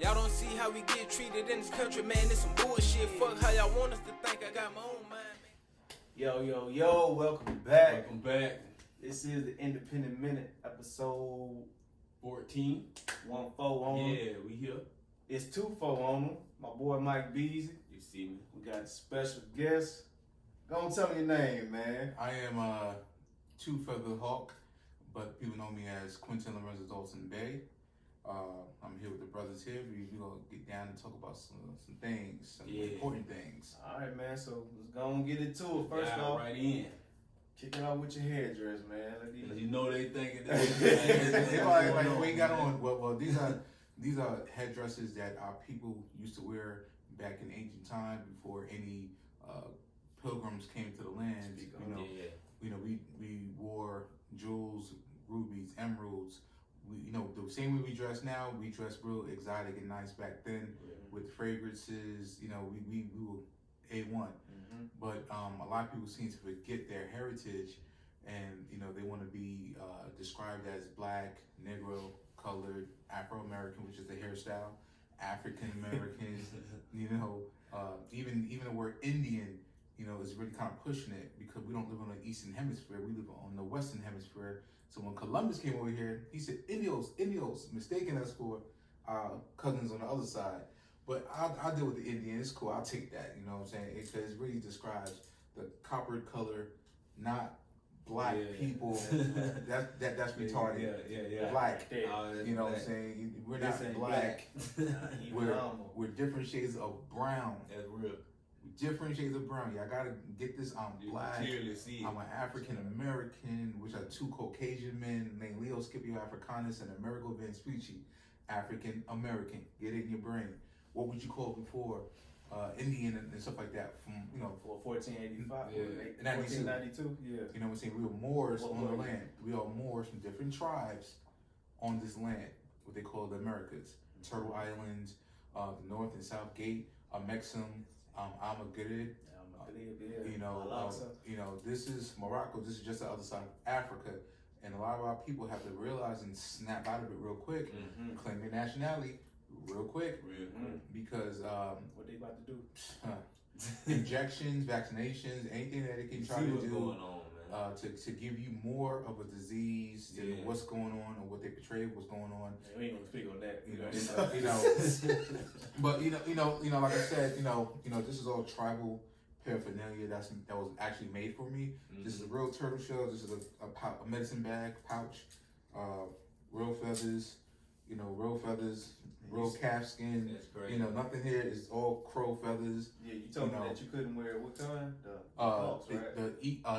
Y'all don't see how we get treated in this country, man. It's some bullshit. Fuck how y'all want us to think. I got my own mind, man. Yo, welcome back. Welcome back. This is the Independent Minute, episode 14. 1-4 on them. Yeah, we here. It's 2-4 on them. My boy Mike Beezy. You see me. We got a special guest. Go on, tell me your name, man. I am Two Feather Hawk, but people know me as Quentin Lorenzo Dalton Bay. I'm here with the brothers here. We're going to get down and talk about some things, some important things. All right, man. So let's go and get into it. First off, right in. kick it off with your hairdress, man. You know they thinking that. Like what you got on? Well, these are headdresses that our people used to wear back in ancient time before any pilgrims came to the land. We wore jewels, rubies, emeralds. The same way we dress now, we dress real exotic and nice back then with fragrances. We were A1. Mm-hmm. But a lot of people seem to forget their heritage, and they want to be described as black, Negro, colored, Afro-American, which is the hairstyle, African-American. Even the word Indian, is really kind of pushing it because we don't live on the Eastern Hemisphere. We live on the Western Hemisphere. So when Columbus came over here, he said Indios, mistaking us for cousins on the other side. But I'll deal with the Indian. It's cool. I'll take that. You know what I'm saying? Because it really describes the copper color, not black people. That's retarded. Yeah. Black. You know what I'm saying? We're not black. We're different shades of brown. That's real. Different shades of brown. Y'all gotta get this. I'm black. I'm an African American, which are two Caucasian men named Leo Scipio Africanus and Amerigo Vespucci. African American. Get it in your brain. What would you call it before? Indian and stuff like that. From for 1485, 1492. Yeah. You know what I'm saying? We were Moors on the land. We are Moors from different tribes on this land. What they call the Americas. Turtle Islands, the North and South Gate, Mexum. Almagurid, this is Morocco. This is just the other side of Africa, and a lot of our people have to realize and snap out of it real quick, claim their nationality real quick, because what they about to do? Injections, vaccinations, anything that they can try to do going on, to give you more of a disease than what's going on or what they portray what's going on. We ain't gonna speak on that. But like I said, this is all tribal paraphernalia that was actually made for me. This is a real turtle shell. This is a medicine bag pouch, real feathers, real calf skin. That's great. Nothing here is all crow feathers. Yeah, you told me that you couldn't wear what kind? The hawks, right? The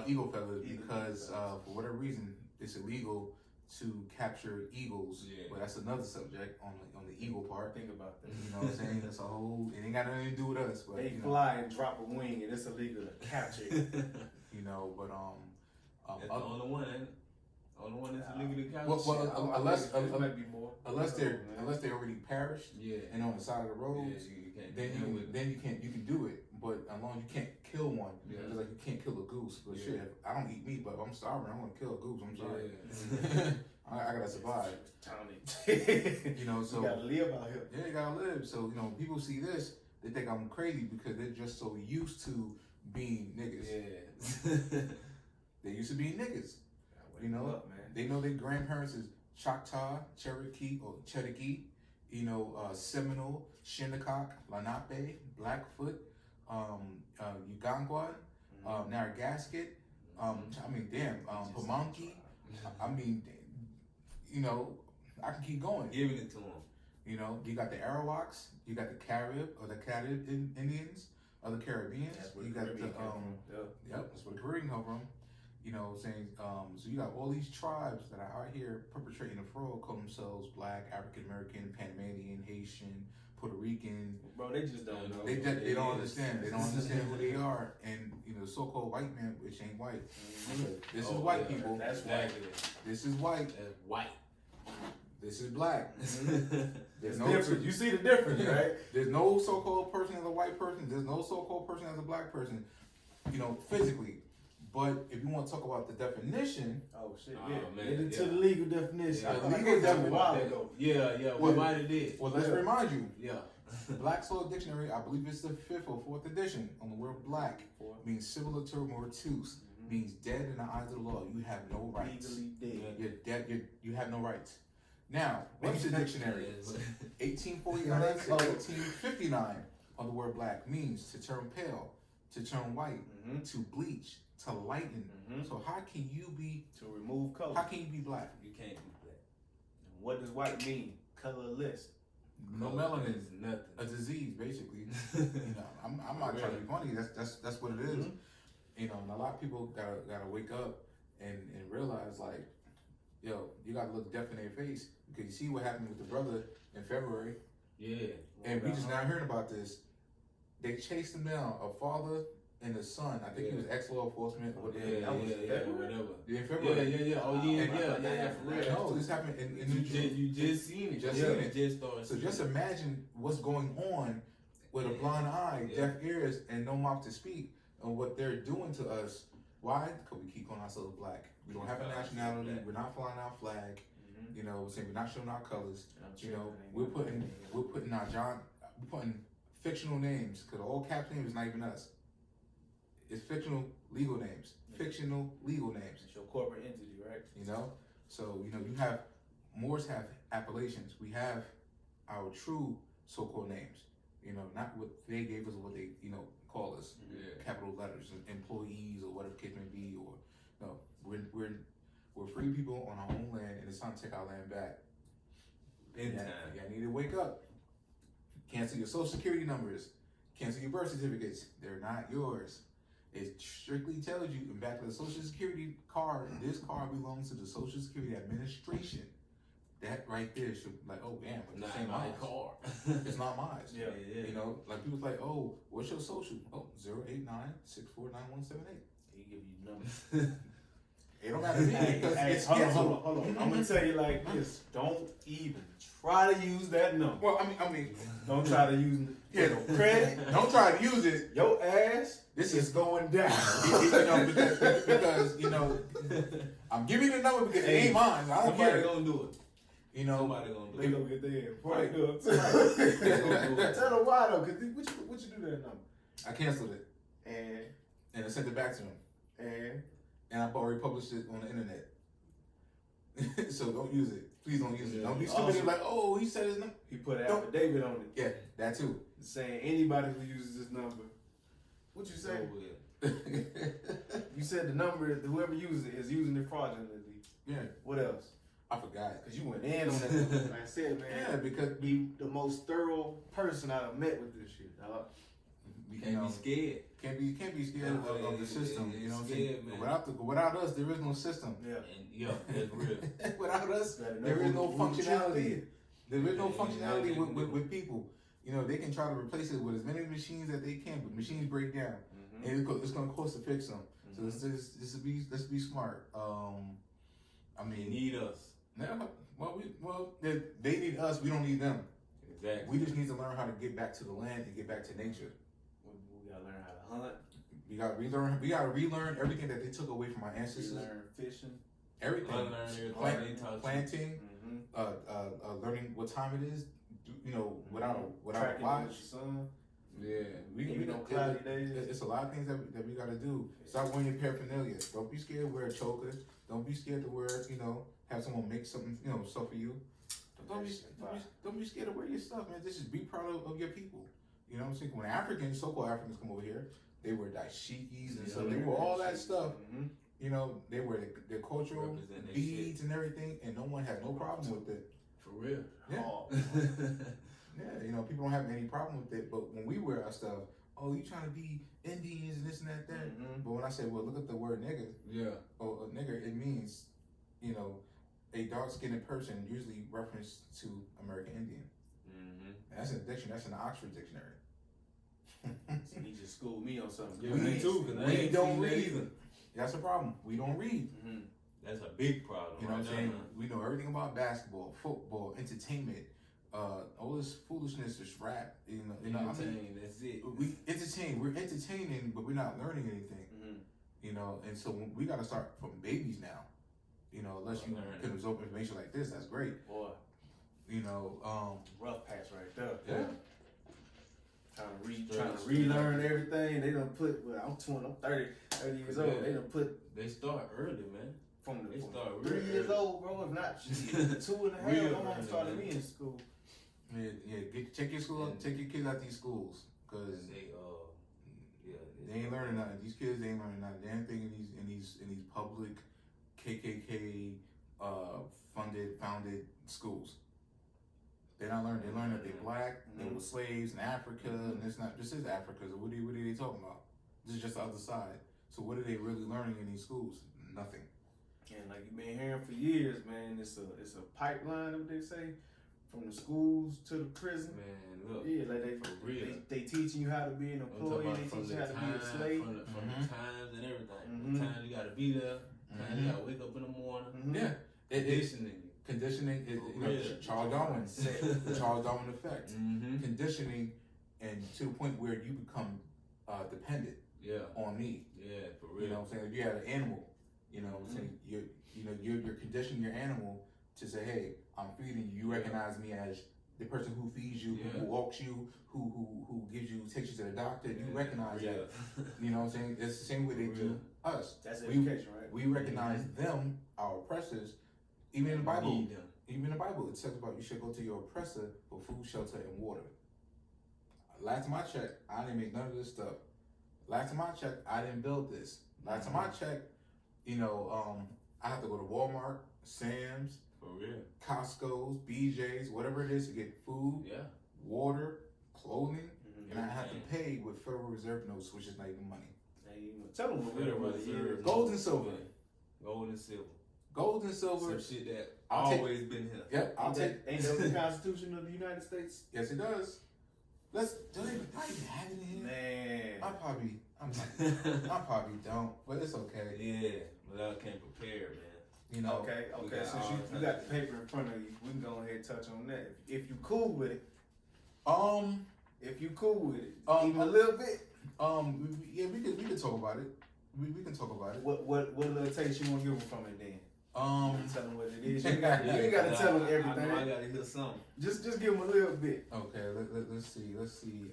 eagle feathers, because for whatever reason it's illegal to capture eagles. Yeah. But that's another subject on the eagle part. Think about that. You know what I'm saying? That's a whole. It ain't got nothing to do with us. But they fly and drop a wing, and it's illegal to capture it. But that's the only one, ain't it? On the one that's illegal to capture. Well, might be more. Unless they already perished, and on the side of the road, then you can do it. But as long as you can't kill one, just like you can't kill a goose. But shit, I don't eat meat, but if I'm starving, I want to kill a goose. I'm sorry. I gotta survive. So you gotta live out here. Yeah, you gotta live. So people see this, they think I'm crazy because they're just so used to being niggas. Yeah. They used to be niggas. They know their grandparents is Choctaw, Cherokee, Seminole, Shinnecock, Lenape, Blackfoot, Ugandan, Narragansett. Pamunkey. I can keep going. Giving it to them. You got the Arawaks, you got the Carib Indians, other Caribbeans. You got that's where the Caribbean come from. So you got all these tribes that are out here perpetrating a fraud, call themselves Black, African American, Panamanian, Haitian, Puerto Rican. Bro, they just don't know. They don't understand. They don't understand who they are, and the so-called white man, which ain't white. This is white people. That's white. This is white. That's white. This is black. There's no difference. You see the difference, right? There's no so-called person as a white person. There's no so-called person as a black person. Physically. But if you want to talk about the definition, Oh shit, Oh, yeah. man, Get into yeah. the legal definition. Yeah, I the like legal that a definition. while ago. Yeah, we Well, might have did. well, let's Yeah. remind you, Yeah. Black Soil Dictionary, I believe it's the 5th or 4th edition on the word black, means civil term mortus, means dead in the eyes of the law. You have no rights. Legally dead. You're dead. You have no rights. Now, Webster Dictionary, 1849 to 1859, on the word black means to turn pale, to turn white, to bleach, to lighten. So how can you be To remove color. How can you be black? You can't be black. And what does white mean? Colorless. No Color melanin, is nothing. a disease, basically. You know, I'm not trying to be funny. That's what it is. You know, and a lot of people gotta wake up and realize, like, yo, you gotta look death in their face, because you see what happened with the brother in February, Yeah. and we just now hearing about this. They chased him down, a father and a son. I think he was ex-law enforcement or whatever. Yeah, whatever. Yeah, in February. Yeah. Oh, yeah, for real. No, this happened in New Jersey. You just seen it. Just Yeah, seen it. Just started So seeing just it. imagine what's going on with a blind eye, deaf ears, and no mouth to speak, and what they're doing to us. Why? Because we keep calling ourselves black. We don't have a nationality. We're not flying our flag. You know, we're saying we're not showing our colors. You know, we're putting fictional names, because all caps name is not even us. It's fictional legal names. Fictional legal names. It's your corporate entity, right? You know, so you know Moors have appellations. We have our true so-called names. You know, not what they gave us, or what they call us. Capital letters, employees, or whatever case may be. Or no, we're free people on our own land, and it's time to take our land back. In time. You need to wake up. Cancel your social security numbers. Cancel your birth certificates. They're not yours. It strictly tells you in back of the social security card, this card belongs to the Social Security Administration. That right there should like, oh damn, but this ain't my mine. car. It's not mine. Yeah. You know, like people's like, oh, what's your social? Oh, 089649178. He give you numbers. It don't matter to me because it's hold canceled. on. I'm gonna tell you like this. Don't even try to use that number. Well, I mean, Don't try to use no credit. don't try to use it. Your ass This is is going down. because I'm giving you the number because it ain't mine. I don't Somebody care. gonna do it. You know, Somebody gonna do They it. gonna get there before they do it. They gonna do it. Tell them why though, cause what you do to that number? I canceled it And I sent it back to him, and I already published it on the internet. So don't use it. Please don't use it. Don't be stupid and like, oh, he said his number. he put an affidavit on it Yeah, that too. saying anybody who uses this number. What you say? So, You said the number, whoever uses it is using it fraudulently. Yeah, What else? I forgot. Cause you went in on that number. Like I said, man. Yeah, because Be the most thorough person I've met with this shit, dog. you Can't know, be scared. can't be scared of the system. You know what I'm saying? Scared, man. Without us, there is no system. Yeah. And that's real. Without us, Gotta know there is no who the truth functionality. is. There is no Yeah, functionality yeah, with people. You know, they can try to replace it with as many machines as they can, but machines break down, and it's going to cost to fix them. So let's be smart. I They mean, need us. they need us. We don't need them. Exactly. We just need to learn how to get back to the land and get back to nature. We gotta learn how to hunt. We got to relearn everything that they took away from our ancestors. Learn fishing. Everything. Unlearn everything they taught you. Planting. Learning what time it is. You know, without a Tracking watch. with your son. Yeah, Even on cloudy days. It's a lot of things that we gotta do. Stop wearing your paraphernalia. Don't be scared to wear a choker. Don't be scared to wear, have someone make something, stuff for you. Don't be scared to wear your stuff, man. Just be proud of your people. You know what I'm saying? When Africans, so-called Africans, come over here, they wear dashikis and stuff. They wear all that stuff. You know, they wear their cultural Represent their beads and everything, and no one had no problem with it. For real. Yeah. Oh, Yeah, people don't have any problem with it, but when we wear our stuff, oh, you trying to be Indians and this and that. But when I say, well, look at the word nigger, or nigger, it means, a dark-skinned person, usually reference to American Indian. That's in the dictionary. That's in the Oxford Dictionary. so he just schooled me on something. Yeah, me too, 'cause I We ain't don't seen that read. either. That's a problem. We don't read. That's a big problem. You know what I'm right saying? now. We know everything about basketball, football, entertainment, all this foolishness, this rap. I mean, Entertain, that's it. we're entertaining, but we're not learning anything. You know, and so we got to start from babies now. You know, unless you can absorb information like this, that's great. Boy, You know, rough patch right there. yeah. Trying to relearn everything. They done put, well, I'm 30 years old. Yeah. They done put They start early, man. from They from start 3 real years early. old, bro. If not, shit, 2 and a half. Real My mom early, started man. me in school. Yeah, check your school, check your kids out these schools, cause And they ain't learning nothing. These kids, they ain't learning nothing. Damn thing in these public KKK founded schools. They not learning. They learn that they black, they were slaves in Africa, and this is Africa. So what are they talking about? This is just the other side. So what are they really learning in these schools? Nothing. And like you've been hearing for years, man, it's a pipeline, what they say, from the schools to the prison. man, look. Yeah, like For real. they teaching you how to be an employee, they teach you how to be a slave. From the times and everything. Mhm. The times you gotta be there. Times you gotta wake up in the morning. Mhm. Yeah, Conditioning. conditioning is Real. Charles Darwin said the Charles Darwin effect. Mm-hmm. Conditioning, and to the point where you become dependent Yeah. on me. Yeah, for real. You know what I'm saying? If you have an animal, you know what I'm saying? You're conditioning your animal to say, hey, I'm feeding you. You recognize me as the person who feeds you, who walks you, who gives you, takes you to the doctor. You recognize that. You know what I'm saying? It's the same way they do us. That's education, right? We recognize them, our oppressors. Even in the Bible, Need them. even in the Bible, it says about you should go to your oppressor for food, shelter, and water. Last time I checked, I didn't make none of this stuff. Last time I checked, I didn't build this. Last time I checked, I have to go to Walmart, Sam's, For real. Costco's, BJ's, whatever it is to get food, Yeah. water, clothing, Mm-hmm. and I have to pay with Federal Reserve notes, which is not even money. Hey, tell them what Federal real Reserve. Gold and silver. Gold and silver. Gold and silver. Some shit that I'll take- always been here. Yep, I'll take. Ain't that the Constitution of the United States? Yes, it does. Don't even have it in here. Man. I probably don't, but it's okay. Yeah, but I can't prepare, man. You know. Okay. We got Since all you got the paper in front of you, we can go ahead and touch on that. If you cool with it, if you cool with it, even a little bit. Yeah, we could talk about it. We can talk about it. What little taste you want to give them from it then? Tell them what it is. You ain't Yeah, got to tell them I everything. know I gotta hear something. Just give them a little bit. Okay, let's see. Let's see.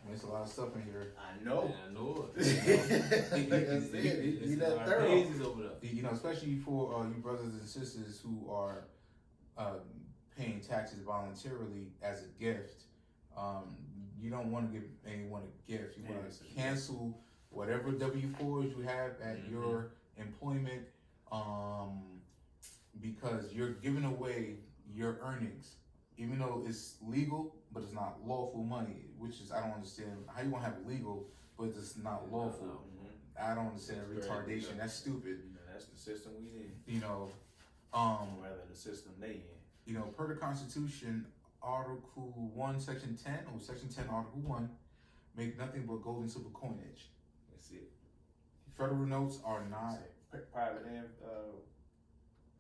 There's a lot of stuff in here. I know. Yeah, I know it. That's it. You that Our thorough. pages over there. You know, especially for you brothers and sisters who are paying taxes voluntarily as a gift. You don't want to give anyone a gift. You want to cancel whatever W-4s you have at your employment, because you're giving away your earnings, even though it's legal, but it's not lawful money. Which is, I don't understand how you want to have it legal, but it's not lawful. I don't understand That's retardation. crazy. That's stupid. That's the system we in. You know, Rather the system they in. you know, per the Constitution, Article 1, Section 10, or Section 10, Article 1, make nothing but gold and silver coinage. That's it. Federal notes are not Private and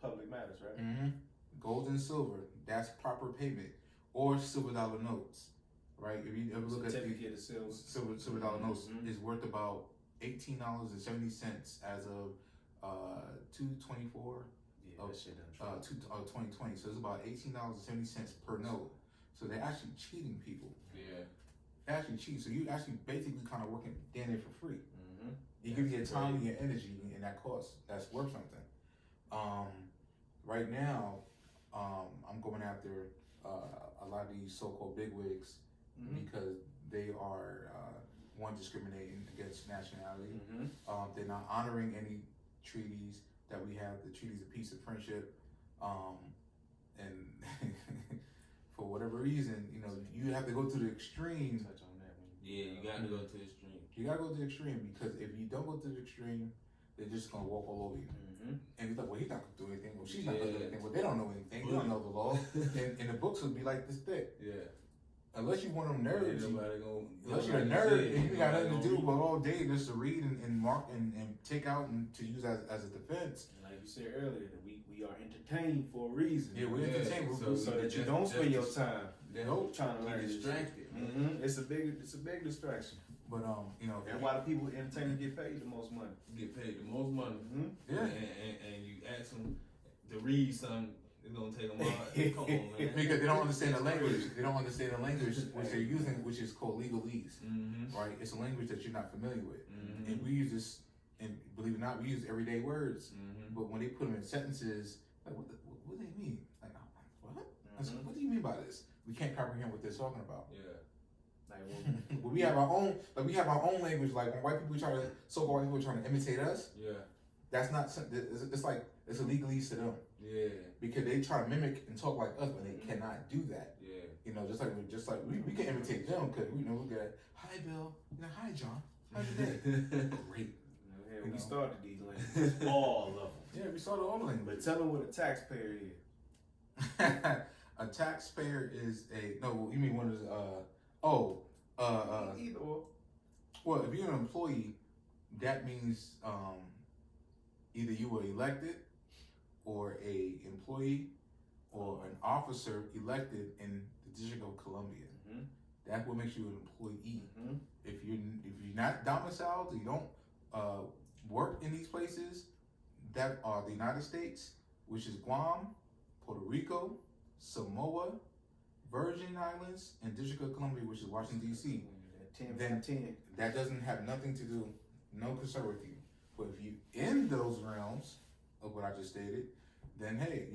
public matters, right? gold and silver. That's proper payment, or silver dollar notes, right? If you ever look at the Certificate of silver. silver dollar notes, is worth about $18.70 as of 2/24 Yeah, of that shit done 2020. So it's about $18.70 per note. So they're actually cheating people. Yeah. They actually cheat. So you actually basically kind of working damn near for free. Mm-hmm. You give your time and your energy, and that costs. That's worth something. Right now, I'm going after a lot of these so-called bigwigs because they are discriminating against nationality. They're not honoring any treaties that we have. The treaties of peace and friendship, and for whatever reason, you know, you have to go to the extreme. Touch on that one. Yeah, you got to go to the extreme. You gotta go to the extreme, because if you don't go to the extreme, they're just gonna walk all over you. And you're like, well, he's not gonna do anything. Well, she's not gonna do anything. Well, they don't know anything. They don't know the law. And the books will be like this thick. Yeah. Unless you're one of them nerds. Unless you're a like nerd you said, and you got nothing to do read. but all day just to read and mark and take out and to use as a defense. And like you said earlier, that we we are entertained for a reason. Yeah, we're entertained so that you don't spend your time trying to learn distracted. It's a big distraction. But you know, that's why the people entertainers get paid the most money. Get paid the most money. Yeah. And you ask them to read something, it's gonna take them all. Come on, man. Because they don't understand the language. They don't understand the language which they're using, which is called legalese. Right? It's a language that you're not familiar with. And we use this, and believe it or not, we use everyday words. But when they put them in sentences, like what do they mean? Like what? What do you mean by this? We can't comprehend what they're talking about. Yeah. Like, But we have our own, language. Like when white people so-called white people trying to imitate us. Yeah. That's not. It's like it's a legalese to them. Yeah. Because they try to mimic and talk like us, but they cannot do that. Yeah. You know, just like we can imitate them because we got hi Bill, hi John, how's your day? Great. Yeah, we started these languages, all of them. Yeah, we started all the languages. But tell them what a taxpayer is. A taxpayer is you mean one is either or. Well, if you're an employee, that means either you were elected or a employee or an officer elected in the District of Columbia. That's what makes you an employee. If you're not domiciled, you don't work in these places that are the United States, which is Guam, Puerto Rico, Samoa, Virgin Islands, and District of Columbia, which is Washington D.C. Then that doesn't have nothing to do, no concern with you. But if you in those realms of what I just stated, then hey,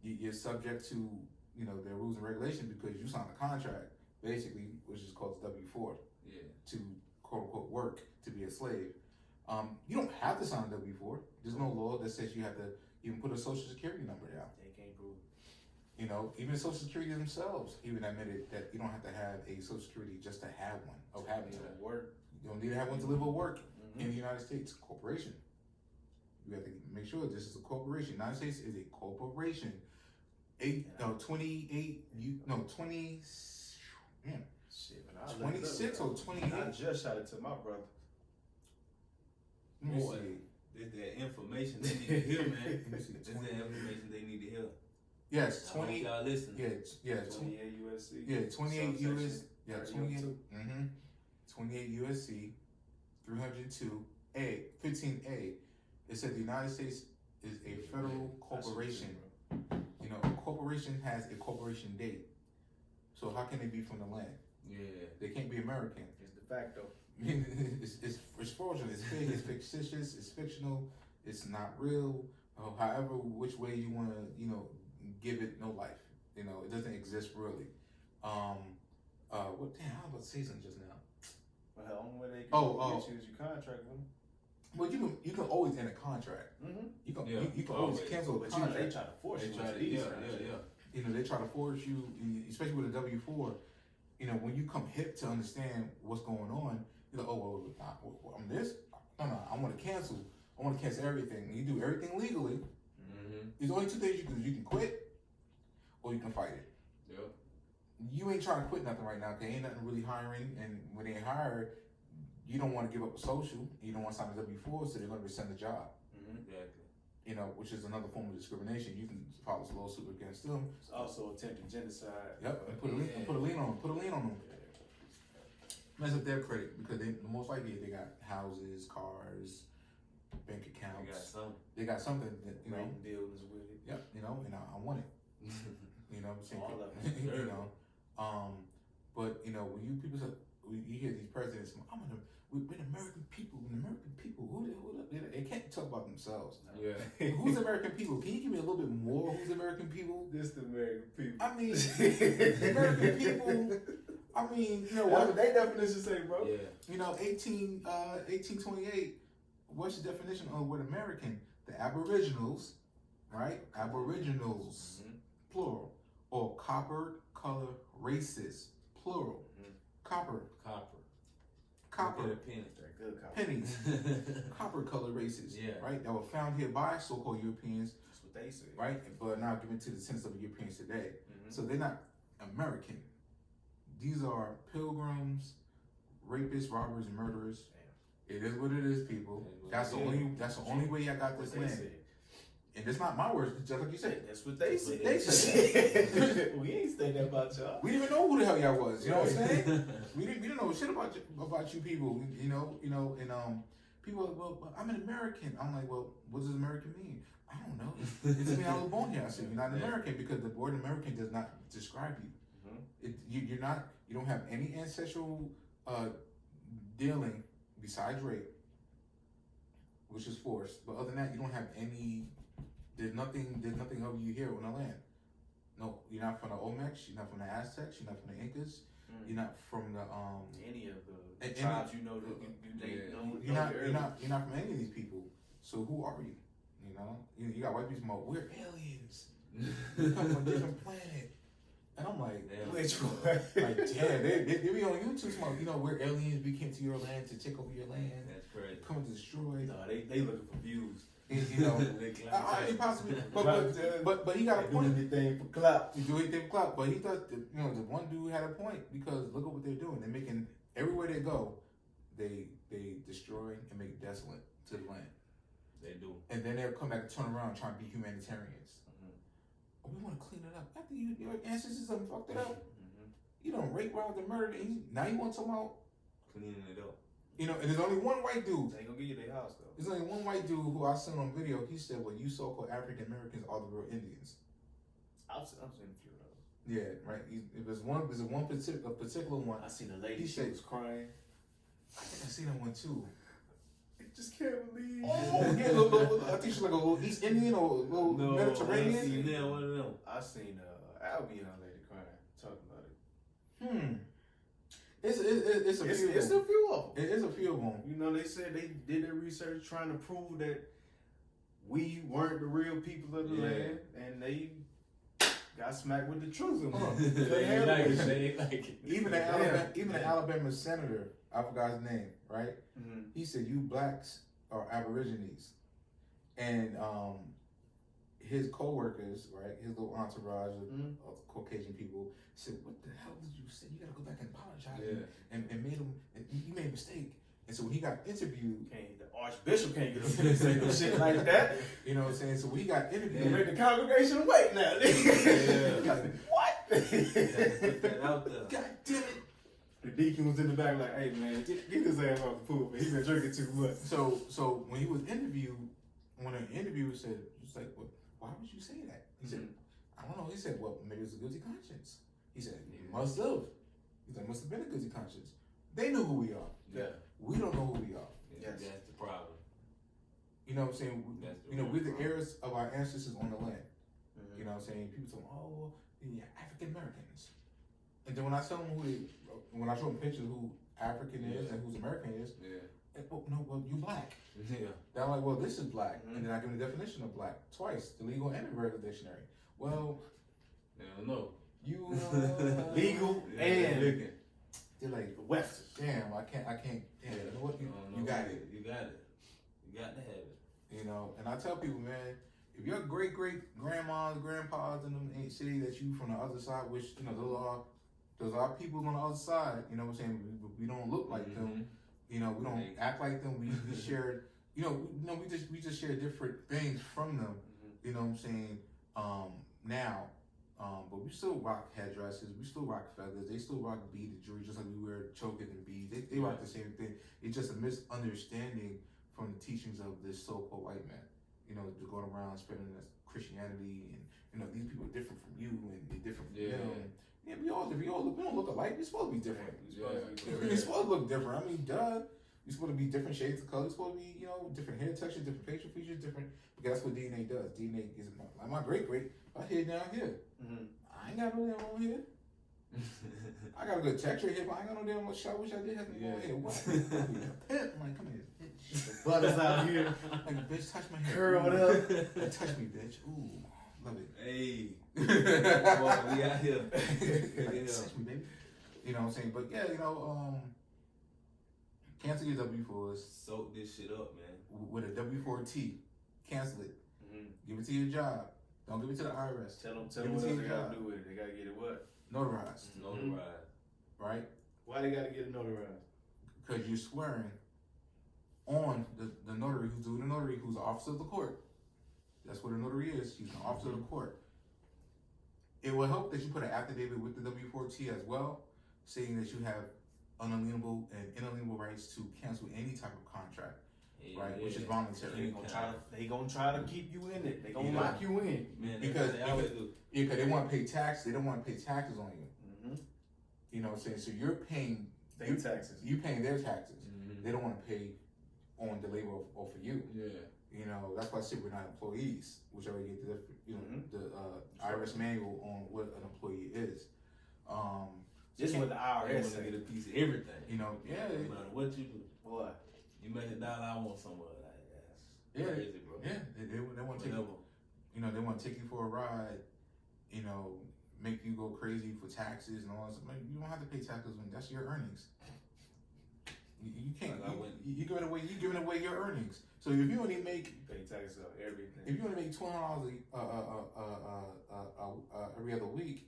you're subject to their rules and regulations because you signed a contract, basically, which is called W-4, to quote unquote work to be a slave. You don't have to sign a W-4. There's no law that says you have to even put a social security number down. They can't prove it. Even Social Security themselves even admitted that you don't have to have a Social Security just to have one. Work. You don't need to have one to live or work in the United States. Corporation. You have to make sure this is a corporation. United States is a corporation. 26 or 28. I just shot it to my brother. Let me Boy, see. It's that information they need to hear, man. It's that information they need to hear. Yes, 20. I hope y'all listen. Yeah, 28 USC. Yeah, 28 US. Yeah, 28. 32. 28 USC, 302A, 15A. It said the United States is a federal corporation. A corporation has a corporation date. So how can they be from the land? Yeah. They can't be American. It's de facto. It's fraudulent. It's fake. It's fictitious. It's fictional. It's not real. However, which way you want to, give it no life. It doesn't exist really. I was about to say something just now. Well, the only way they can get you is your contract with them. Well, you can always end a contract. You can always cancel a contract. They try to force you. They try to force you, especially with a W-4. When you come hip to understand what's going on, you're like, I'm this. No, I want to cancel. I want to cancel everything. And you do everything legally. There's only two things you can do. You can quit, or you can fight it. Yep. You ain't trying to quit nothing right now because ain't nothing really hiring, and when they hire, you don't want to give up a social. You don't want to sign a W-4, so they're going to rescind the job. Exactly. Which is another form of discrimination. You can file a lawsuit against them. It's also attempted genocide. Yep, and put a lien on them. Mess up their credit because most likely they got houses, cars, bank accounts. They got something that buildings with it. Yep, and I want it. All of it. But when you people say, you hear these presidents, we're American people. Who they can't talk about themselves. Yeah. Who's American people? Can you give me a little bit more? Who's American people? This the American people. I mean, American people. I mean, what would their definition say, bro? Yeah. 1828. What's the definition of what American? The Aboriginals, right? Aboriginals, plural, or copper color races, plural. Copper. Pennies. Copper color races, right? That were found here by so-called Europeans. That's what they say. Right? But now given to the sense of Europeans today. So they're not American. These are pilgrims, rapists, robbers, and murderers. Damn. It is what it is, people. That's the only way I got this land. and it's not my words, it's just like you said. That's what they said. They said We ain't saying that about y'all. we didn't even know who the hell y'all was. You know what I'm saying? we didn't know shit about you people. You know, and people are like, well, I'm an American. I'm like, well, what does American mean? I don't know. It doesn't mean I was born here. I said you're not an American because the word American does not describe you. You're not. You don't have any ancestral dealing besides rape, which is forced. But other than that, you don't have any. There's nothing of you here on the land. No, you're not from the Olmecs. You're not from the Aztecs. You're not from the Incas. You're not from the any of the tribes you know that you're not from any of these people. So who are you? You got white people. We're aliens. We come from a different planet. And I'm like, which one? Like, damn, they be on YouTube smoke. We're aliens. We came to your land to take over your land. That's crazy. Come and destroy. No, they looking for views. Possibly, but he got a point. Do anything for clout. You do anything for clout, but he does. The one dude had a point because look at what they're doing. They're making everywhere they go, they destroy and make desolate to the land. They do, and then they'll come back and turn around and try and be humanitarians. Oh, we want to clean it up after your ancestors done fucked it up. You don't rape, robbed, and murdered. Now you want to talk about cleaning it up. And there's only one white dude. They ain't gonna give you their house though. There's only one white dude who I seen on video. He said, "Well, you so-called African Americans are the real Indians." I've seen a few of those. Yeah, right. There's one particular one. I seen a lady. She was crying. I think I seen that one too. I just can't believe. Oh yeah, little, I think she's like a little East Indian or a little Mediterranean. One of them. I seen Albion lady crying, talking about it. It's a few of them. It is a few of them. They said they did their research trying to prove that we weren't the real people of the land, and they got smacked with the truth. They like it. Even the Alabama senator, I forgot his name, right? He said, "You blacks are aborigines," and his co-workers, right, his little entourage of Caucasian people said, "What the hell did you say? You gotta go back and apologize." And made him, you made a mistake. And so when he got interviewed, the Archbishop can't get up here and say no shit like that. You know what I'm saying? So when he got interviewed, they made the congregation wait now. Like, what? Put that out there. God damn it. The deacon was in the back like, "Hey man, get his ass off the pool, man. He's been drinking too much." So when he was interviewed, when an interviewer said, "Just like, well, why would you say that?" He said, "I don't know." He said, "Well, maybe it's a guilty conscience." He said, "You must have." He said, "Must have been a guilty conscience." They know who we are. Yeah. We don't know who we are. Yes. That's the problem. You know what I'm saying? We're the heirs of our ancestors on the land. You know what I'm saying? People say, "Oh, yeah, African Americans." And then when I tell them when I show them pictures of who African is and who's American is, well, you black. Yeah. They're like, "Well, this is black," and then I give them the definition of black twice, the legal and the regular dictionary. Well, they don't know. You legal and they're like, Western. Damn, I can't. Damn, you know what? You got it. You got it. You got to have it. And I tell people, man, if your great grandmas, grandpas in the city that you from the other side, which those are people on the other side. You know what I'm saying? We don't look like them. We don't act like them. We share. We just share different things from them. You know what I'm saying? Now. But we still rock headdresses, we still rock feathers, they still rock beaded jewelry, just like we wear chokers and beads. They rock the same thing. It's just a misunderstanding from the teachings of this so-called white man. To go around spreading this Christianity and these people are different from you and they're different from them. Yeah, we don't look alike. We're supposed to be different. We're supposed to look different. I mean, duh. We're supposed to be different shades of color. We're supposed to be, different hair texture, different facial features, different. Because that's what DNA does. DNA is like my great. I hear down here. I ain't got no damn on here. I got a good texture here, but I ain't got no damn shit. I wish I did have no on here. What? I'm like, come here. The butters out here. Like, bitch, touch my hair. Curled up. Touch me, bitch. Ooh, love it. Hey. Boy, we out here. Like, touch me, baby. You know what I'm saying? But yeah, cancel your W-4s. Soak this shit up, man. With a W-4T. Cancel it. Give it to your job. Don't give it to the IRS. Tell them what they gotta do with it. They gotta get it what? Notarized. Notarized. Right? Why they gotta get it notarized? Because you're swearing on the notary who's doing the notary, who's the officer of the court. That's what a notary is. He's an officer of the court. It will help that you put an affidavit with the W-4T as well, saying that you have unalienable and inalienable rights to cancel any type of contract, right? Which is voluntary. They gonna try to keep you in it. They gonna lock you in, man. Because they want to pay tax. They don't want to pay taxes on you. You know what I'm saying? So you're paying their taxes. You paying their taxes. They don't want to pay on the labor or for you. Yeah. You know, that's why I say we're not employees, which I already get the IRS manual on what an employee is. This is what the IRS want to get a piece of everything. You know, no matter what you do. What? You make $1, I want somewhere like that. Yeah, crazy, bro. Yeah, they want to take you. You know, they want to take you for a ride. You know, make you go crazy for taxes and all that stuff. You don't have to pay taxes when that's your earnings. You can't. You giving away. You giving away your earnings. So if you only make, you pay taxes on everything. If you only make $20 every other week,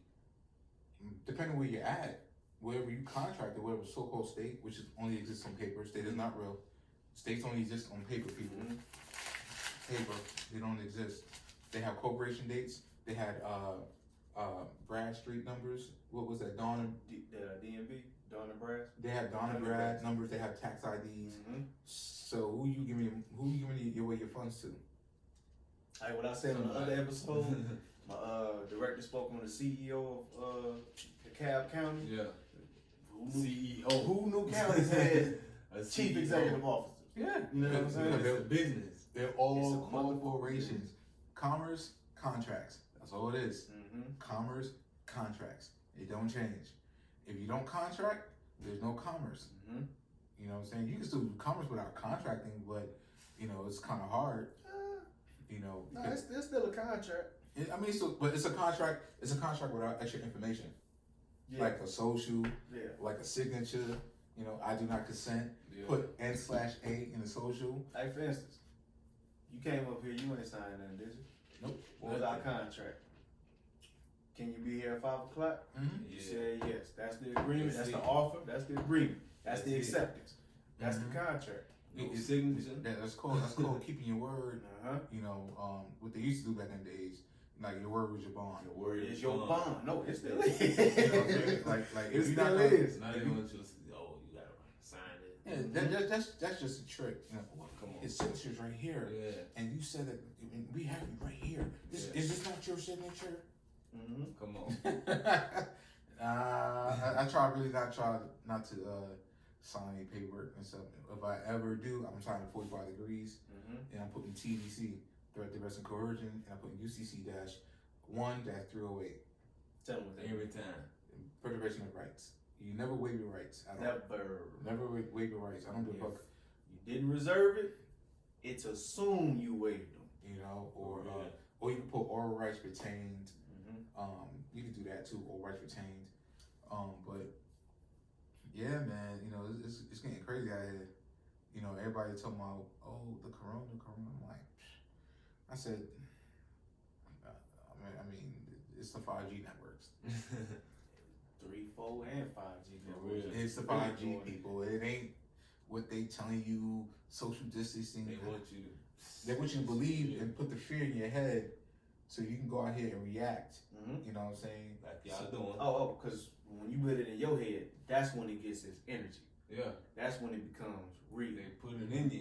depending where you're at, wherever you contract or whatever so-called state, which only exists on paper. State is not real. States only exist on paper, people. Paper. They don't exist. They have corporation dates. They had Brad Street numbers. What was that? DMV. Dawn and Brad. They have Dawn and Brad numbers. They have tax IDs. So who you giving away your funds to? Hey, what I said on the other episode, my director spoke on the CEO of DeKalb County. Yeah. CEO. Who knew counties had chief executive officers? Yeah. You know what I'm saying? It's a business. They're all corporations. Commerce, contracts. That's all it is. Commerce, contracts. It don't change. If you don't contract, there's no commerce. You know what I'm saying? You can still do commerce without contracting, but you know it's kind of hard. You know, no, it's still a contract. But it's a contract. It's a contract without extra information, like a social, like a signature. You know, I do not consent. Put N/A in the social. Like for instance, you came up here, you ain't signed nothing, did you? Nope. What was our contract? Can you be here at 5 o'clock? You said yes. That's the agreement. That's the offer. That's the agreement. That's the acceptance. That's the contract. That's called keeping your word. You know, what they used to do back in the days, like your word was your bond. Your word is your bond. No, it still is. You know what I'm saying? Like it still is. Not even just you gotta sign it. Yeah, that's just a trick. You know, come on. His signature's right here. And you said that we have it right here. Is this not your signature? Come on. I try not to sign any paperwork and stuff. If I ever do, I'm signing 45 degrees, and I'm putting TDC, threat, duress, and coercion, and I'm putting UCC-1-308. Tell them every time. Preservation of rights. You never waive your rights. Never waive your rights. I don't give a fuck. You didn't reserve it. It's assumed you waived them. You know, or you can put oral rights retained. You can do that too, or rights retained. But yeah, man, you know, it's getting crazy out here. You know, everybody talking about, the corona. I'm like, I said, I mean, it's the 5G networks. 3, 4, and 5G networks. It's the 5G people. It ain't what they telling you. Social distancing. They want you to believe and put the fear in your head, so you can go out here and react. You know what I'm saying? Like y'all doing. Because when you put it in your head, that's when it gets its energy. Yeah. That's when it becomes real. They put it in your head.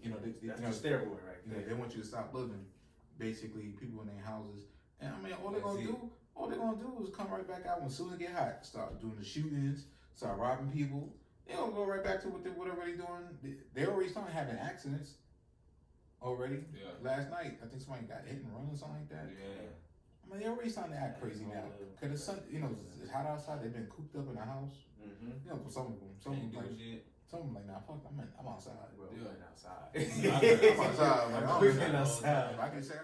You know, that's the steroid right there. They want you to stop living. Basically, people in their houses. And I mean, all they're gonna do is come right back out when soon as it get hot. Start doing the shootings, start robbing people. They gonna go right back to whatever they doing. They already started having accidents. Already. Yeah. Last night, I think somebody got hit and run or something like that. Yeah. I mean, they're already starting to act crazy now. Cause the sun, you know, it's hot outside. They've been cooped up in the house. You know, for some of them, some of them like, nah, fuck, I'm outside. Well, yeah. I'm outside. I'm outside. Like, I'm outside. I can say.